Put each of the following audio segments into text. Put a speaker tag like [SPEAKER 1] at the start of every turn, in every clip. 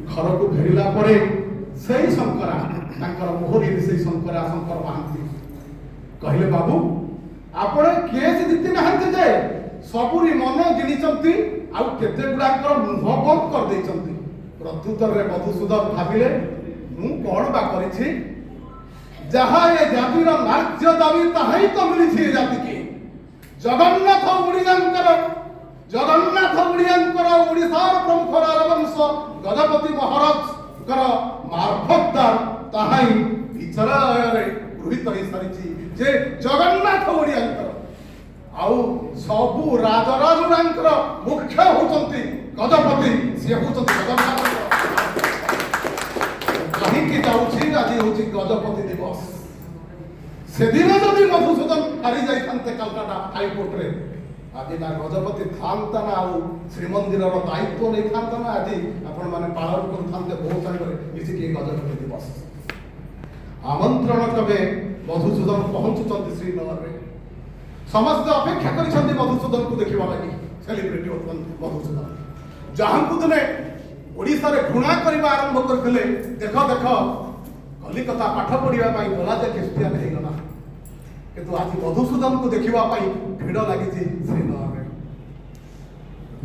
[SPEAKER 1] घर को फेरिला परे सही शंकरा तांकर मोहरी से शंकरा शंकर महांती कहले बाबू आपण केस जीति नाहंते जे सबुरी मन जिनिचंती आ केते गुडाकर मुह बंद कर देइचंती। प्रत्युत्तर रे मधुसूदन भाबिले मु कोन बा करिछि जहा ए जातिर नार्य दाबी ताहाई तो मिलिछि ए जाति के जगन्नाथ उड़ियांकर ओडिशार प्रमुख राजवंश गजपति महाराज मार्फतदार ताहाई विचारारे गृहीत होई सारिछि जे जगन्नाथ उड़ियांकर आउ सबु राजराजुरांकर मुख्य होचंती गजपति से होचंती जगन्नाथ कहीं की जाउछि आज होछि गजपति दिवस से दिन जदि मधुसूदन हारी जाई थांते कलकत्ता हाईकोर्ट रे आज ना गजपति थांता ना आउ श्रीमंदिर रो दायित्व नै थांता ना आज आपण माने पालन कर थांते बहुत सारे इसी के गजपति दिवस आमंत्रण कबे मधुसूदन पहुंचुचंती श्रीनगर रे समस्त अपेक्षा करिसंती मधुसूदन को देखिबा लागि सेलिब्रिटी होतन मधुसूदन जहां को दिने ओडिसा रे घृणा करबा आरंभ करथिले देखो देखो कलिकता पाठ पढ़िबा पाई गला जे क्रिश्चियन हे गला किंतु आज मधुसूदन को देखिबा पाई भिड़ लागिछि श्रीनगर रे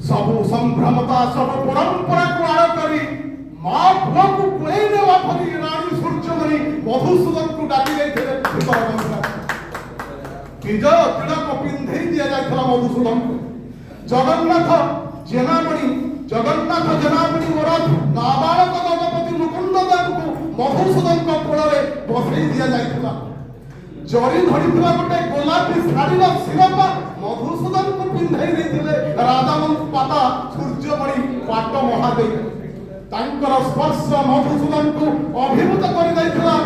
[SPEAKER 1] सबु संभ्रमता सब परंपरा को आड़ करी मां पुआ को कोई नेवा फरी रानी सूर्यमणि मधुसूदन को डाकी दैथिले विजय तिलक पिंधे दिया जाइथला मधुसूदन जगन्नाथ जेनामणि मोरा नाबालक गजपति मुकुंद देव को मधुसूदन को कोଳରେ बसई दिया जाइथला जरी धरिथला गोटे गोलापी शाढ़ीर सिरपा मधुसूदन को पिंधई देथिले राजामंत पाता सूर्यमणि पाट महादेव तांकर स्पर्श मधुसूदन को अभिभूत करि दैथला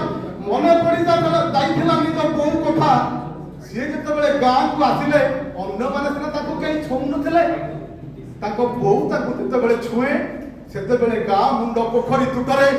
[SPEAKER 1] मने पड़ी जाइथला निज बो कथा से जेतेबेले गाँ को आसिले अन्य माने सिना ताको कहीं छौ नथिले ताको बो ताको जेतेबेले छुए सेतेबेले गाँ मुंड पोखरी तुटरे